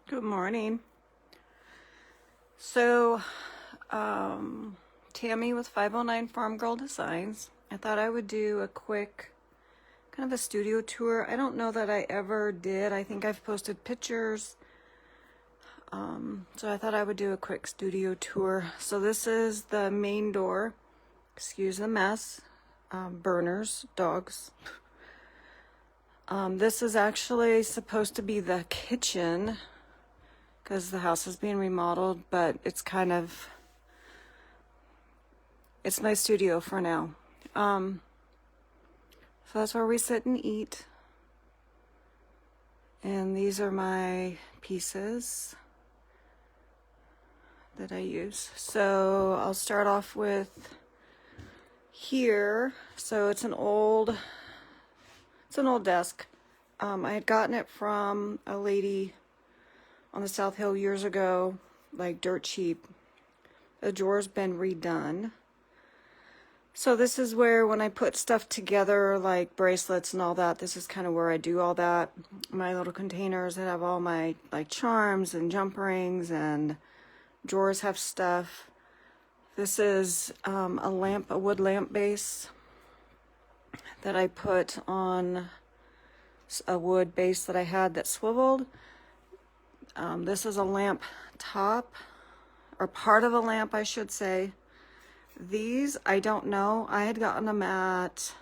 Good morning. So, Tammy with 509 Farm Girl Designs. I thought I would do a quick kind of a studio tour. I don't know that I ever did. I think I've posted pictures. So I thought I would do a quick studio tour. So this is the main door. Excuse the mess. Burners, dogs. This is actually supposed to be the kitchen because the house is being remodeled, but it's my studio for now. So that's where we sit and eat. And these are my pieces that I use. So I'll start off with here. So it's an old desk. I had gotten it from a lady on the South Hill years ago, like dirt cheap. The drawer's been redone. So this is where when I put stuff together, like bracelets and all that, this is kind of where I do all that. My little containers that have all my like charms and jump rings, and drawers have stuff. This is a wood lamp base that I put on a wood base that I had that swiveled. This is a lamp top, or part of a lamp, I should say. These, I don't know. I had gotten them at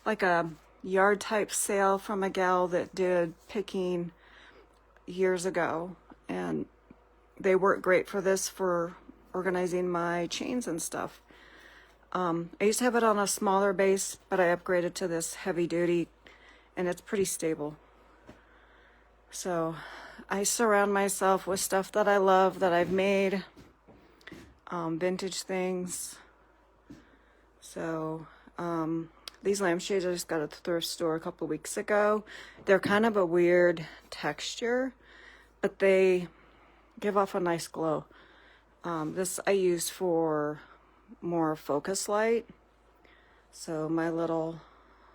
like a yard type sale from a gal that did picking years ago, and they work great for this, for organizing my chains and stuff. I used to have it on a smaller base, but I upgraded to this heavy duty, and it's pretty stable. So I surround myself with stuff that I love, that I've made, vintage things. So these lampshades I just got at the thrift store a couple weeks ago. They're kind of a weird texture, but they give off a nice glow. This I use for more focus light. So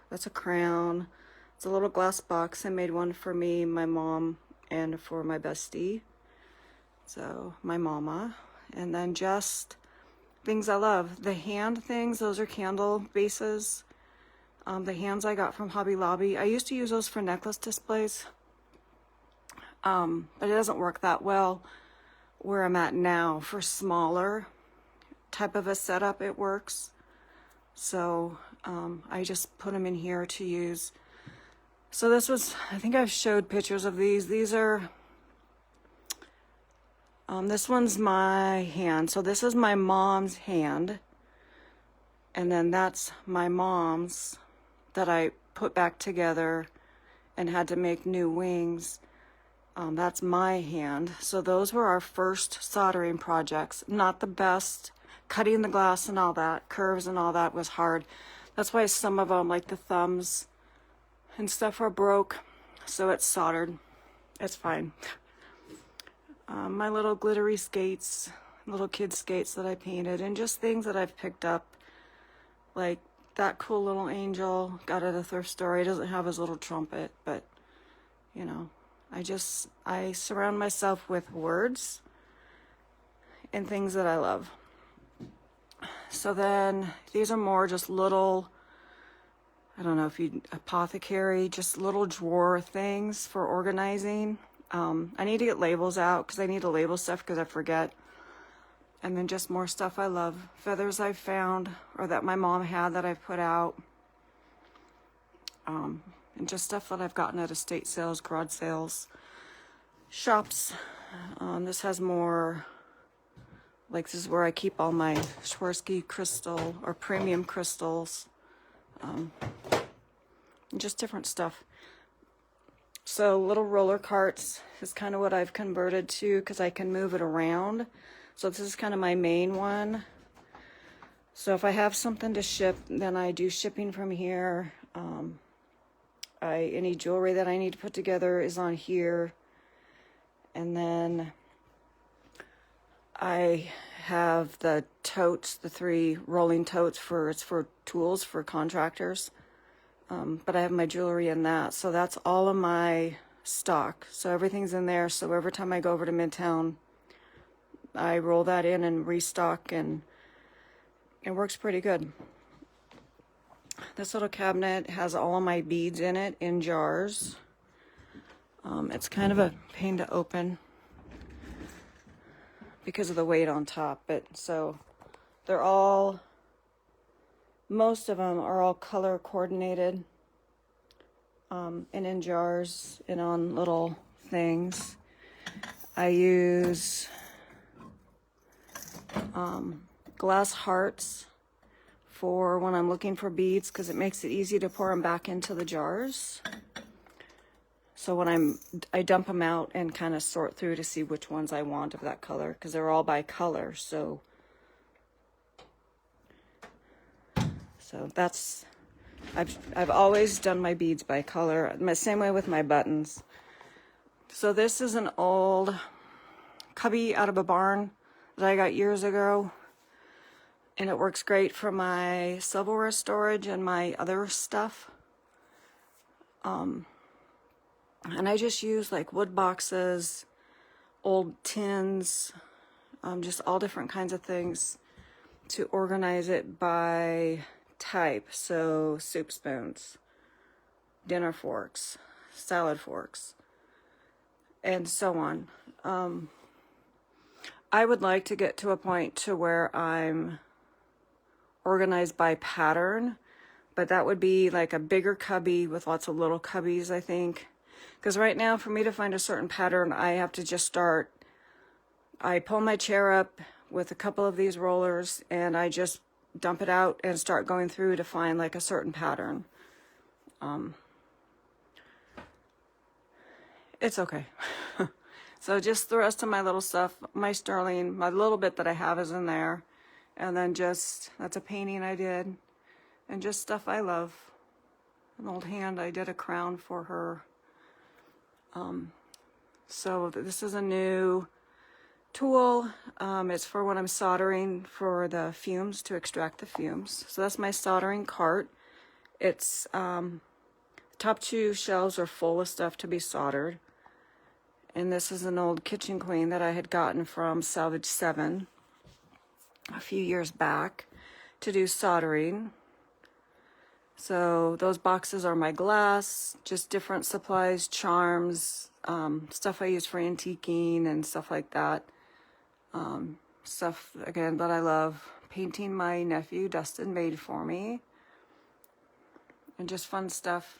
that's a crown. It's a little glass box. I made one for me, my mom, and for my bestie. So my mama. And then just things I love. The hand things, those are candle bases. The hands I got from Hobby Lobby. I used to use those for necklace displays. But it doesn't work that well where I'm at now. For smaller type of a setup, it works. So I just put them in here to use. So I think I've showed pictures of these. These are, this one's my hand. So this is my mom's hand. And then that's my mom's that I put back together and had to make new wings. That's my hand. So those were our first soldering projects. Not the best. Cutting the glass and all that, curves and all that was hard. That's why some of them, like the thumbs and stuff, are broke. So it's soldered. It's fine. My little glittery skates, little kid skates that I painted, and just things that I've picked up. Like that cool little angel, got at a thrift store. He doesn't have his little trumpet, but you know, I surround myself with words and things that I love. So then these are more just little, I don't know if apothecary, just little drawer things for organizing. I need to get labels out because I need to label stuff because I forget. And then just more stuff I love. Feathers I've found or that my mom had that I've put out. And just stuff that I've gotten at estate sales, garage sales, shops. This has more, like this is where I keep all my Swarovski crystal or premium crystals. And just different stuff. So little roller carts is kind of what I've converted to because I can move it around. So this is kind of my main one. So if I have something to ship, then I do shipping from here. Any jewelry that I need to put together is on here. And then I have the totes, the 3 rolling totes it's for tools for contractors. But I have my jewelry in that. So that's all of my stock. So everything's in there. So every time I go over to Midtown, I roll that in and restock, and it works pretty good. This little cabinet has all of my beads in it in jars. It's kind of a pain to open because of the weight on top, but so they're all, most of them are all color coordinated, and in jars and on little things. I use glass hearts for when I'm looking for beads, because it makes it easy to pour them back into the jars. So when I dump them out and kind of sort through to see which ones I want of that color, because they're all by color. So that's, I've always done my beads by color. Same way with my buttons. So this is an old cubby out of a barn that I got years ago, and it works great for my silverware storage and my other stuff. And I just use like wood boxes, old tins, just all different kinds of things to organize it by type. So soup spoons, dinner forks, salad forks, and so on. I would like to get to a point to where I'm organized by pattern, but that would be like a bigger cubby with lots of little cubbies, I think. Because right now, for me to find a certain pattern, I have to just start. I pull my chair up with a couple of these rollers, and I just dump it out and start going through to find like a certain pattern. It's okay. So just the rest of my little stuff, my sterling, my little bit that I have is in there. And then just, that's a painting I did. And just stuff I love. An old hand, I did a crown for her. So this is a new tool. It's for when I'm soldering for the fumes, to extract the fumes. So that's my soldering cart. It's, top two shelves are full of stuff to be soldered. And this is an old kitchen queen that I had gotten from Salvage 7 a few years back to do soldering. So those boxes are my glass, just different supplies, charms, stuff I use for antiquing and stuff like that. Stuff, again, that I love. Painting my nephew Dustin made for me. And just fun stuff.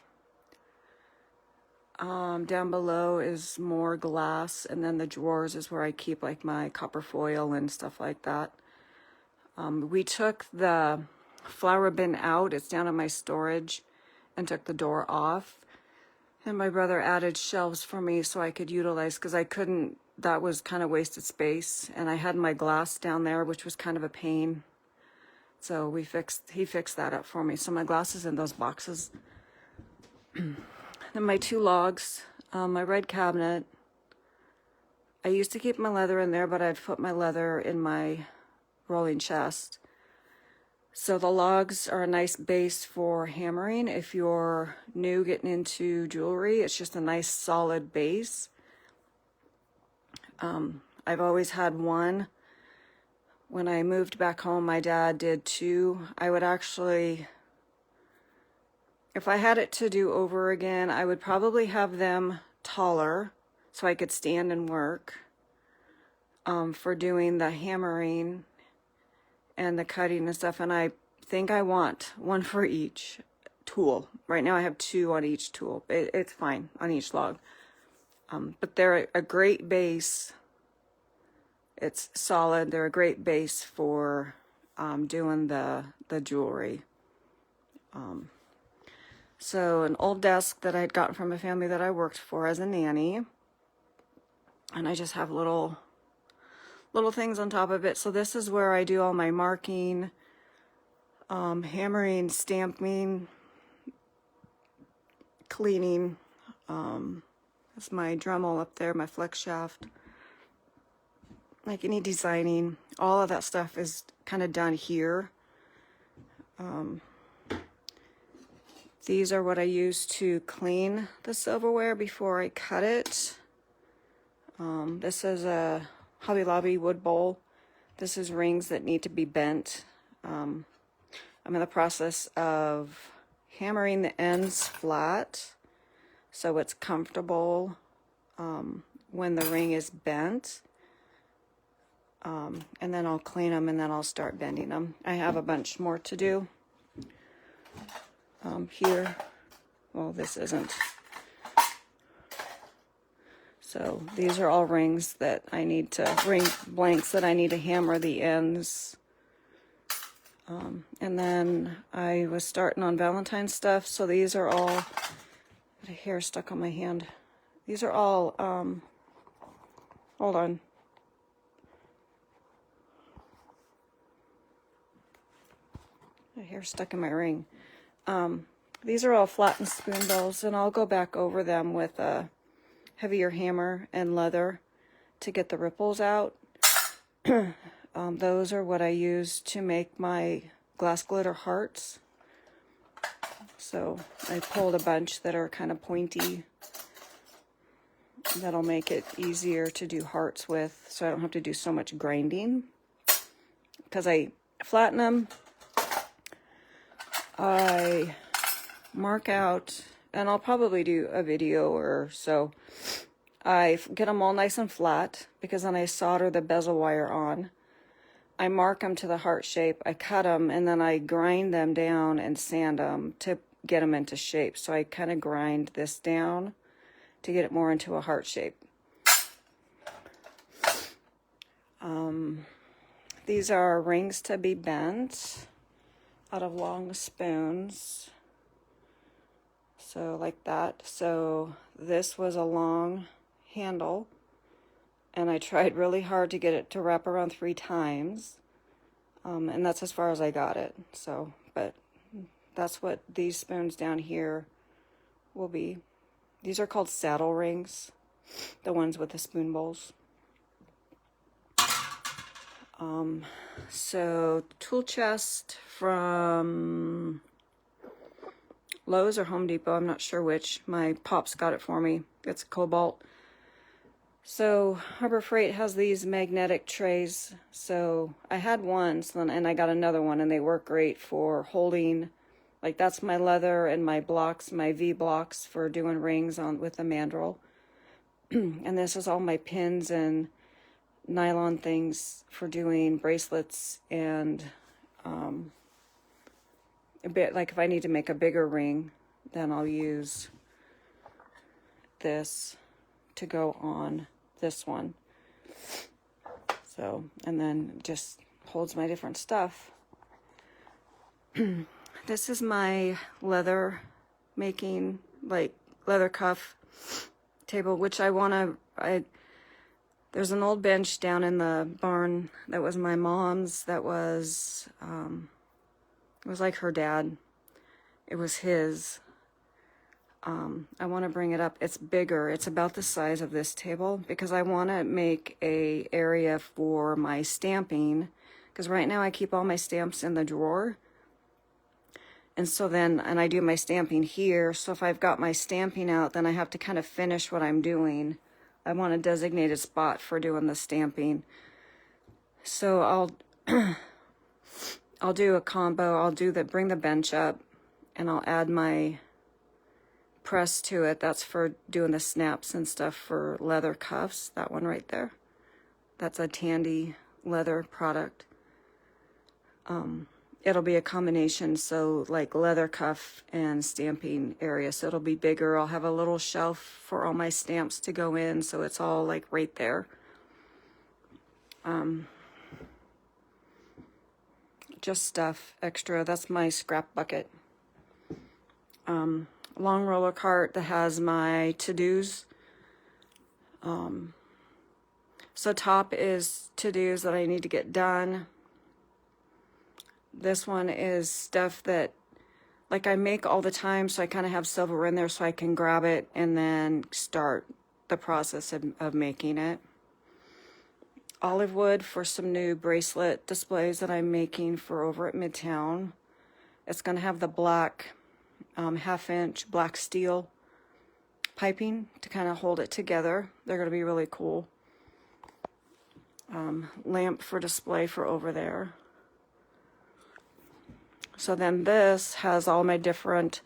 Down below is more glass, and then the drawers is where I keep like my copper foil and stuff like that. We took the flower bin out, it's down in my storage, and took the door off. And my brother added shelves for me so I could utilize, because I couldn't, that was kind of wasted space. And I had my glass down there, which was kind of a pain. So he fixed that up for me. So my glass is in those boxes. Then my two logs, my red cabinet. I used to keep my leather in there, but I'd put my leather in my rolling chest. So the logs are a nice base for hammering. If you're new getting into jewelry, it's just a nice solid base. I've always had one. When I moved back home, my dad did two. I would actually, if I had it to do over again, I would probably have them taller so I could stand and work, for doing the hammering and the cutting and stuff. And I think I want one for each tool. Right now I have two on each tool. It's fine on each log. But they're a great base. It's solid. They're a great base for doing the jewelry. So an old desk that I'd gotten from a family that I worked for as a nanny. And I just have little things on top of it. So this is where I do all my marking, hammering, stamping, cleaning. That's my Dremel up there, my flex shaft. Like any designing, all of that stuff is kind of done here. These are what I use to clean the silverware before I cut it. This is a Hobby Lobby wood bowl. This is rings that need to be bent. I'm in the process of hammering the ends flat so it's comfortable when the ring is bent. And then I'll clean them and then I'll start bending them. I have a bunch more to do. Here, well, this isn't. So these are all rings that I need to, ring blanks that I need to hammer the ends. And then I was starting on Valentine's stuff, so these are all, got a hair stuck on my hand. These are all, hold on. A hair stuck in my ring. These are all flattened spoon bowls, and I'll go back over them with a heavier hammer and leather to get the ripples out. Those are what I use to make my glass glitter hearts. So I pulled a bunch that are kind of pointy. That'll make it easier to do hearts with, so I don't have to do so much grinding. Because I flatten them, I mark out, and I'll probably do a video or so. I get them all nice and flat, because then I solder the bezel wire on. I mark them to the heart shape, I cut them, and then I grind them down and sand them to get them into shape. So I kind of grind this down to get it more into a heart shape. These are rings to be bent out of long spoons. So like that. So this was a long handle, and I tried really hard to get it to wrap around 3 times. And that's as far as I got it. So, but that's what these spoons down here will be. These are called saddle rings, the ones with the spoon bowls. So tool chest from Lowe's or Home Depot, I'm not sure which. My pops got it for me. It's cobalt. So Harbor Freight has these magnetic trays. So I had one, and I got another one, and they work great for holding. Like, that's my leather and my blocks, my V blocks for doing rings on with the mandrel. And this is all my pins and nylon things for doing bracelets, and a bit like if I need to make a bigger ring, then I'll use this to go on this one. So, and then just holds my different stuff. This is my leather making, like, leather cuff table, which there's an old bench down in the barn that was my mom's, that was, it was like her dad. It was his. I want to bring it up. It's bigger. It's about the size of this table, because I want to make a area for my stamping, because right now I keep all my stamps in the drawer. And so then, and I do my stamping here, so if I've got my stamping out, then I have to kind of finish what I'm doing. I want a designated spot for doing the stamping. So I'll do a combo. I'll do bring the bench up, and I'll add my press to it. That's for doing the snaps and stuff for leather cuffs. That one right there. That's a Tandy leather product. It'll be a combination, so like leather cuff and stamping area. So it'll be bigger. I'll have a little shelf for all my stamps to go in, so it's all like right there. Just stuff extra. That's my scrap bucket. Long roller cart that has my to-dos. So top is to-dos that I need to get done. This one is stuff that, like, I make all the time, so I kind of have silver in there so I can grab it and then start the process of making it. Olive wood for some new bracelet displays that I'm making for over at Midtown. It's going to have the black 1/2 inch black steel piping to kind of hold it together. They're going to be really cool. Lamp for display for over there. So then this has all my different,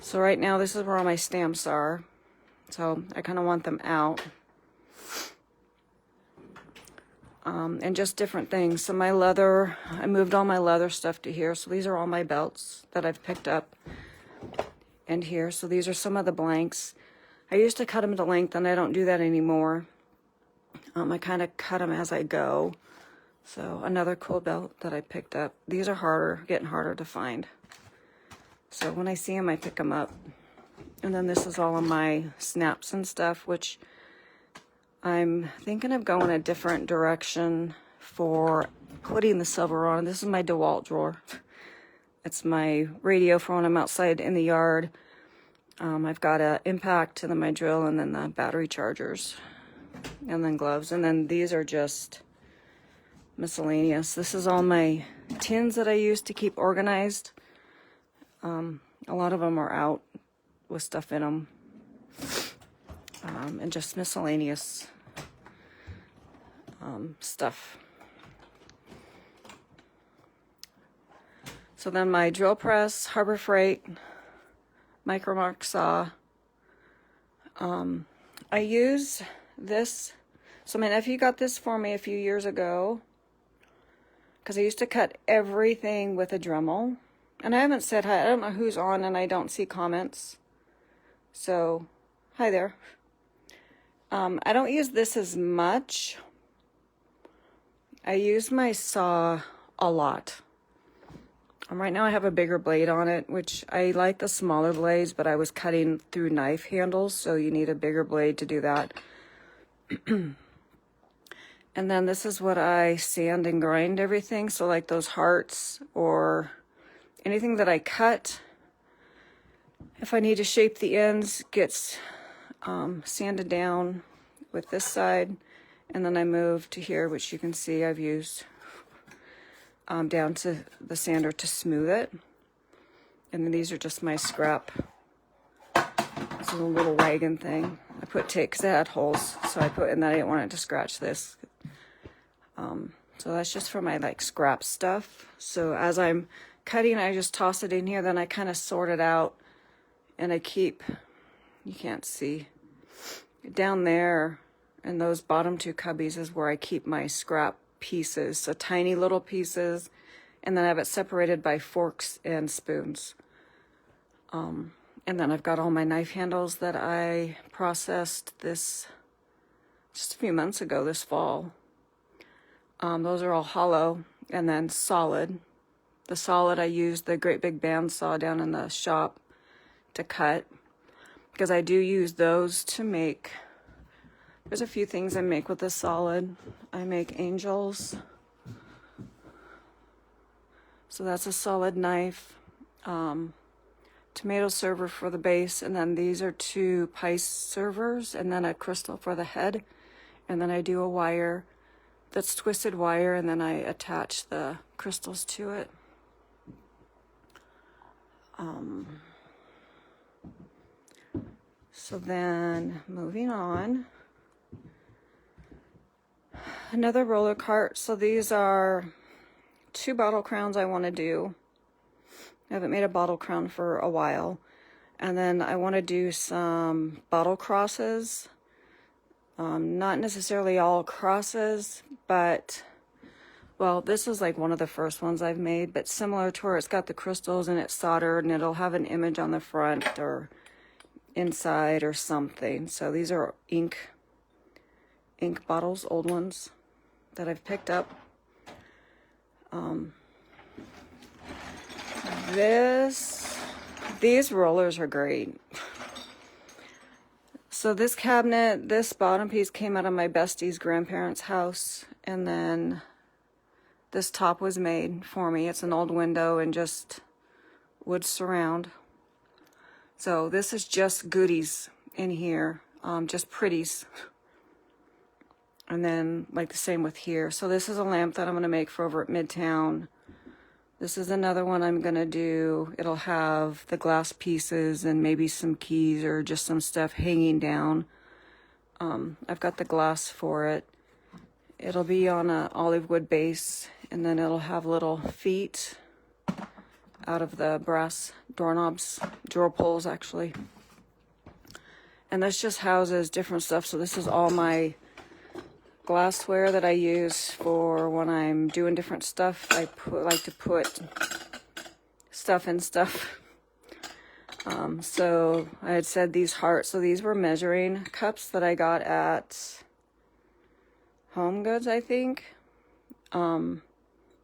so right now this is where all my stamps are. So I kind of want them out. And just different things. So my leather, I moved all my leather stuff to here. So these are all my belts that I've picked up and here. So these are some of the blanks. I used to cut them to length and I don't do that anymore. I kind of cut them as I go. So another cool belt that I picked up. These are getting harder to find. So when I see them, I pick them up. And then this is all of my snaps and stuff, which I'm thinking of going a different direction for putting the silver on. This is my DeWalt drawer. It's my radio for when I'm outside in the yard. I've got an impact, and then my drill, and then the battery chargers, and then gloves. And then these are just miscellaneous. This is all my tins that I use to keep organized. A lot of them are out with stuff in them. And just miscellaneous stuff. So then my drill press, Harbor Freight, micro mark saw. I use this. So my nephew got this for me a few years ago because I used to cut everything with a Dremel. And I haven't said hi. I don't know who's on and I don't see comments. So, hi there. I don't use this as much. I use my saw a lot. Right now I have a bigger blade on it, which I like the smaller blades, but I was cutting through knife handles, so you need a bigger blade to do that. And then this is what I sand and grind everything. So like those hearts or anything that I cut, if I need to shape the ends, gets sanded down with this side. And then I move to here, which you can see I've used down to the sander to smooth it. And then these are just my scrap. This is a little wagon thing. I put tape because it had holes, so I put in that. I didn't want it to scratch this. So that's just for my like scrap stuff. So as I'm cutting, I just toss it in here. Then I kind of sort it out, and I keep. You can't see down there. And those bottom two cubbies is where I keep my scrap pieces, so tiny little pieces, and then I have it separated by forks and spoons. And then I've got all my knife handles that I processed this just a few months ago, this fall. Those are all hollow and then solid. The solid I used the great big bandsaw down in the shop to cut, because I do use those to make. There's a few things I make with this solid. I make angels. So that's a solid knife. Tomato server for the base. And then these are 2 pice servers. And then a crystal for the head. And then I do a wire that's twisted wire. And then I attach the crystals to it. So then moving on. Another roller cart. So these are 2 bottle crowns I want to do. I haven't made a bottle crown for a while. And then I want to do some bottle crosses. Not necessarily all crosses, but, well, this is like one of the first ones I've made, but similar to where it's got the crystals and it's soldered and it'll have an image on the front or inside or something. So these are ink bottles, old ones that I've picked up. These rollers are great. So this cabinet, this bottom piece came out of my bestie's grandparents' house, and then this top was made for me. It's an old window and just wood surround. So this is just goodies in here, just pretties. And then like the same with here. So this is a lamp that I'm going to make for over at Midtown. This is another one I'm gonna do. It'll have the glass pieces and maybe some keys or just some stuff hanging down. I've got the glass for it. It'll be on a olive wood base, and then it'll have little feet out of the brass doorknobs, drawer pulls actually. And this just houses different stuff. So this is all my glassware that I use for when I'm doing different stuff. I like to put stuff in stuff. So I had said these hearts. So these were measuring cups that I got at Home Goods, I think. And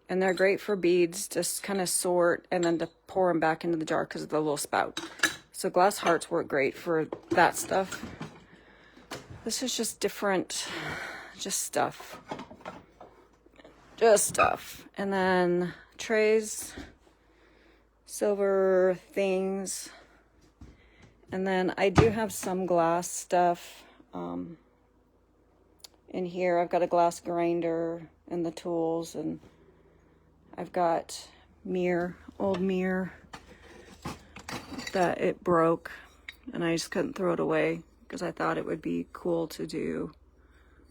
they're great for beads, just kind of sort and then to pour them back into the jar because of the little spout. So glass hearts work great for that stuff. This is just different, just stuff. Just stuff. And then trays, silver things. And then I do have some glass stuff in here. I've got a glass grinder and the tools, and I've got old mirror that it broke, and I just couldn't throw it away because I thought it would be cool to do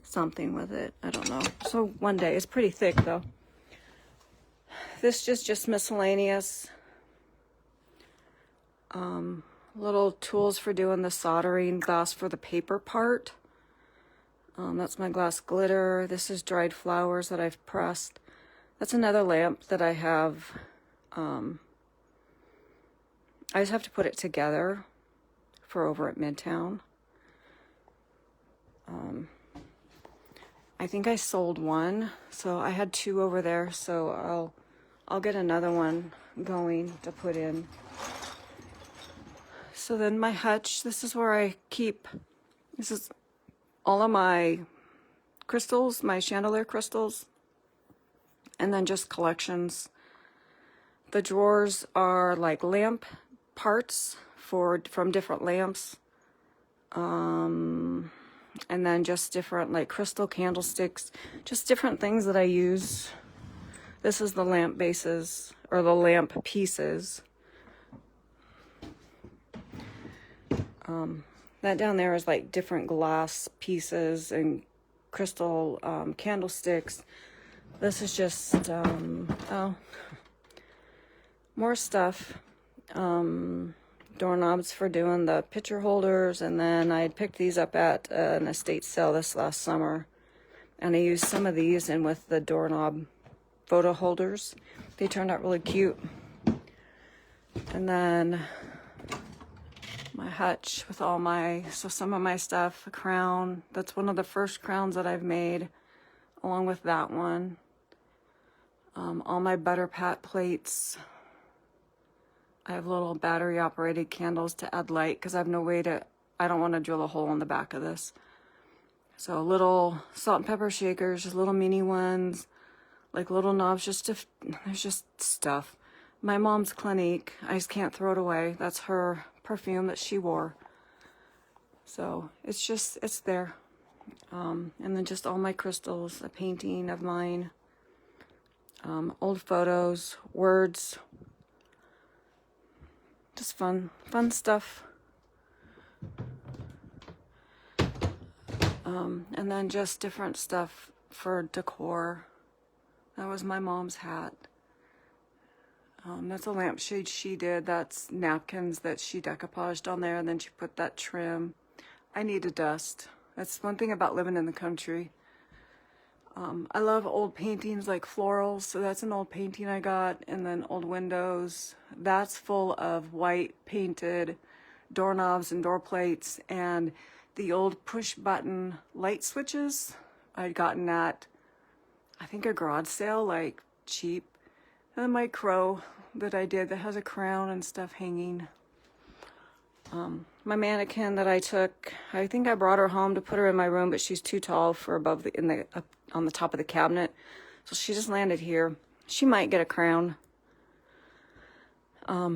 something with it. I don't know. So one day. It's pretty thick though. This is just miscellaneous. Little tools for doing the soldering, glass for the paper part. That's my glass glitter. This is dried flowers that I've pressed. That's another lamp that I have. I just have to put it together for over at Midtown. I think I sold one, so I had two over there, so I'll get another one going to put in. So then my hutch, this is where I keep, this is all of my crystals, my chandelier crystals, and then just collections. The drawers are like lamp parts from different lamps. And then just different like crystal candlesticks, just different things that I use. This is the lamp bases, or the lamp pieces. That down there is like different glass pieces and crystal candlesticks. This is just, more stuff. Doorknobs for doing the picture holders, and then I had picked these up at an estate sale this last summer, and I used some of these in with the doorknob photo holders. They turned out really cute. And then my hutch with all some of my stuff, a crown. That's one of the first crowns that I've made, along with that one. All my butter pat plates. I have little battery operated candles to add light because I have no way I don't want to drill a hole in the back of this. So little salt and pepper shakers, just little mini ones, like little knobs, there's just stuff. My mom's Clinique, I just can't throw it away. That's her perfume that she wore. So it's there. And then just all my crystals, a painting of mine, old photos, words, just fun stuff. And then just different stuff for decor. That was my mom's hat. That's a lampshade she did. That's napkins that she decoupaged on there, and then she put that trim. I need to dust. That's one thing about living in the country. I love old paintings like florals, so that's an old painting I got, and then old windows. That's full of white painted doorknobs and door plates, and the old push button light switches I'd gotten at, I think, a garage sale, like cheap. And then my crow that I did that has a crown and stuff hanging. My mannequin that I took, I think I brought her home to put her in my room, but she's too tall for on the top of the cabinet. So she just landed here. She might get a crown.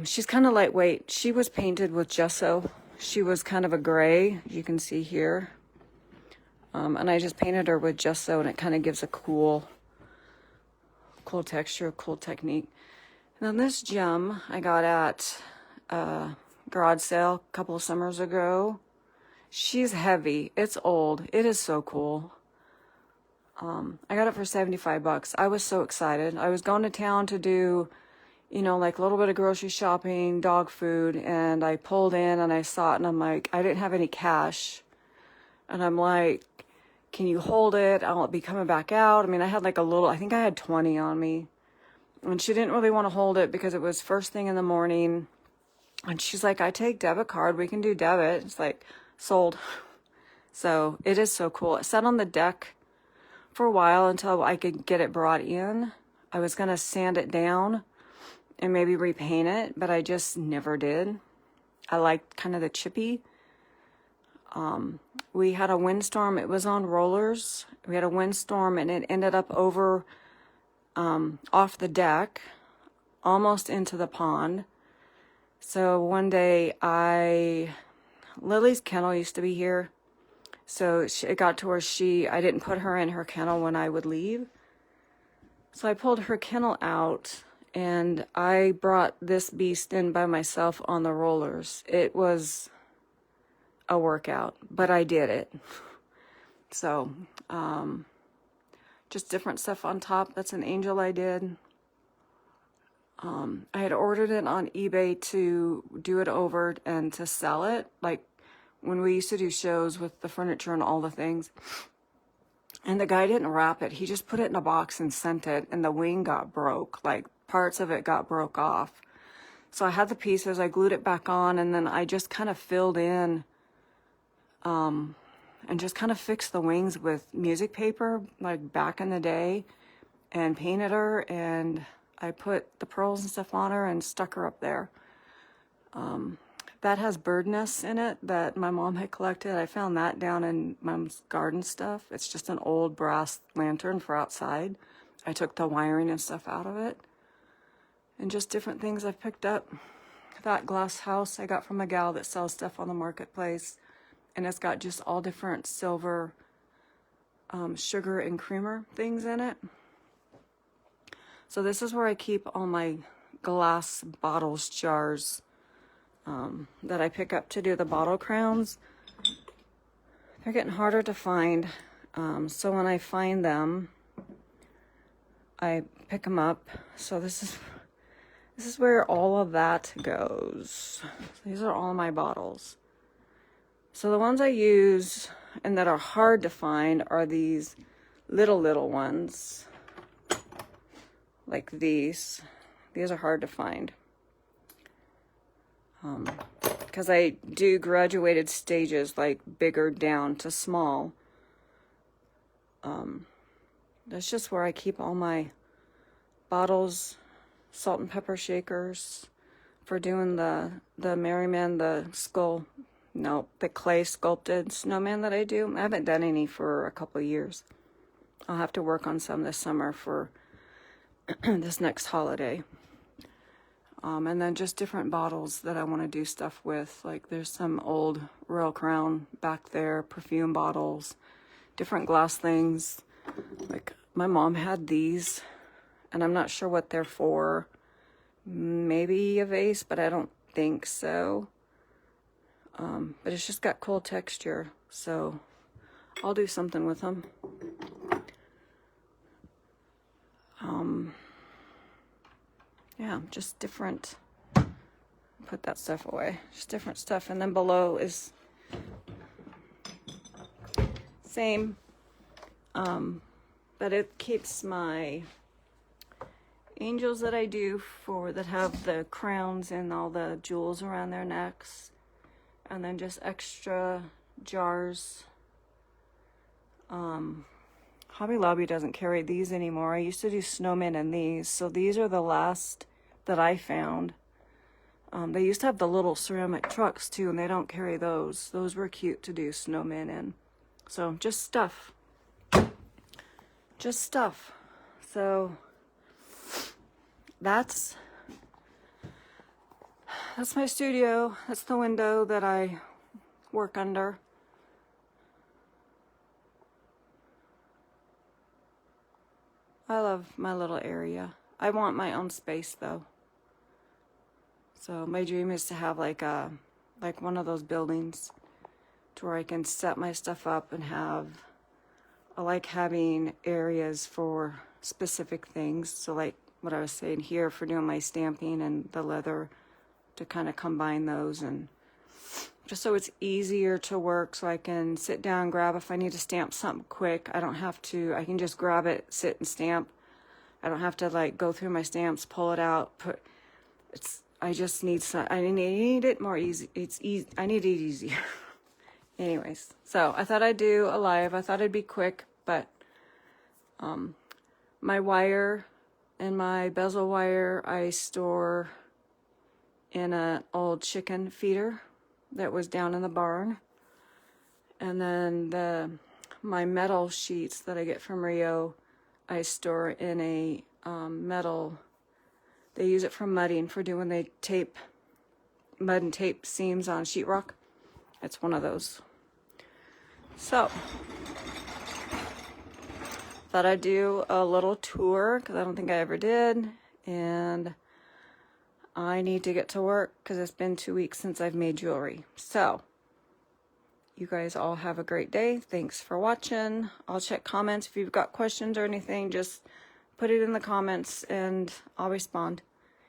She's kind of lightweight. She was painted with gesso. She was kind of a gray, you can see here. And I just painted her with gesso, and it kind of gives a cool texture, cool technique. Then this gem I got at a garage sale a couple of summers ago. She's heavy. It's old. It is so cool. I got it for 75 bucks. I was so excited. I was going to town to do, you know, like a little bit of grocery shopping, dog food, and I pulled in and I saw it and I'm like, I didn't have any cash. And I'm like, can you hold it? I'll be coming back out. I mean, I had like a little, I think I had 20 on me. And she didn't really want to hold it because it was first thing in the morning. And she's like, I take debit card. We can do debit. It's like, sold. So it is so cool. It sat on the deck for a while until I could get it brought in. I was going to sand it down and maybe repaint it, but I just never did. I liked kind of the chippy. We had a windstorm. It was on rollers. We had a windstorm and it ended up over off the deck, almost into the pond. So one day Lily's kennel used to be here. So it got to where I didn't put her in her kennel when I would leave. So I pulled her kennel out and I brought this beast in by myself on the rollers. It was a workout, but I did it. So, just different stuff on top. That's an angel I did. I had ordered it on eBay to do it over and to sell it. Like when we used to do shows with the furniture and all the things. And the guy didn't wrap it. He just put it in a box and sent it. And the wing got broke. Like parts of it got broke off. So I had the pieces. I glued it back on. And then I just kind of filled in and just kind of fixed the wings with music paper. Like back in the day. And painted her. And I put the pearls and stuff on her and stuck her up there. That has bird nests in it that my mom had collected. I found that down in Mom's garden stuff. It's just an old brass lantern for outside. I took the wiring and stuff out of it. And just different things I've picked up. That glass house I got from a gal that sells stuff on the marketplace. And it's got just all different silver sugar and creamer things in it. So this is where I keep all my glass bottles, jars, that I pick up to do the bottle crowns. They're getting harder to find. So when I find them, I pick them up. So this is where all of that goes. So these are all my bottles. So the ones I use and that are hard to find are these little ones. Like these. These are hard to find. Because I do graduated stages, like bigger down to small. That's just where I keep all my bottles, salt and pepper shakers for doing the Merryman, the clay sculpted snowman that I do. I haven't done any for a couple of years. I'll have to work on some this summer for this next holiday. And then just different bottles that I want to do stuff with. Like there's some old Royal Crown back there, perfume bottles, different glass things. Like my mom had these, and I'm not sure what they're for. Maybe a vase, but I don't think so. But it's just got cool texture, so I'll do something with them. Yeah, just different, put that stuff away, just different stuff. And then below is same, but it keeps my angels that I do that have the crowns and all the jewels around their necks, and then just extra jars. Hobby Lobby doesn't carry these anymore. I used to do snowmen in these, so these are the last that I found. They used to have the little ceramic trucks too, and they don't carry those. Those were cute to do snowmen in. So just stuff. Just stuff. So that's my studio. That's the window that I work under. I love my little area. I want my own space though. So my dream is to have like one of those buildings to where I can set my stuff up and have, I like having areas for specific things. So like what I was saying here for doing my stamping and the leather, to kind of combine those, and just so it's easier to work, so I can sit down, grab if I need to stamp something quick. I don't have to, I can just grab it, sit and stamp. I don't have to like go through my stamps, pull it out, I just need some, I need it more easy. It's easy, I need it easier. Anyways, so I thought I'd do a live. I thought it'd be quick, but my wire and my bezel wire I store in an old chicken feeder that was down in the barn. And then my metal sheets that I get from Rio, I store in a metal, they use it for mudding, for doing they tape, mud and tape seams on sheetrock. It's one of those. So, thought I'd do a little tour, because I don't think I ever did. And I need to get to work because it's been 2 weeks since I've made jewelry. So, you guys all have a great day. Thanks for watching. I'll check comments. If you've got questions or anything, just put it in the comments and I'll respond.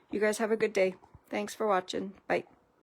You guys have a good day. Thanks for watching. Bye.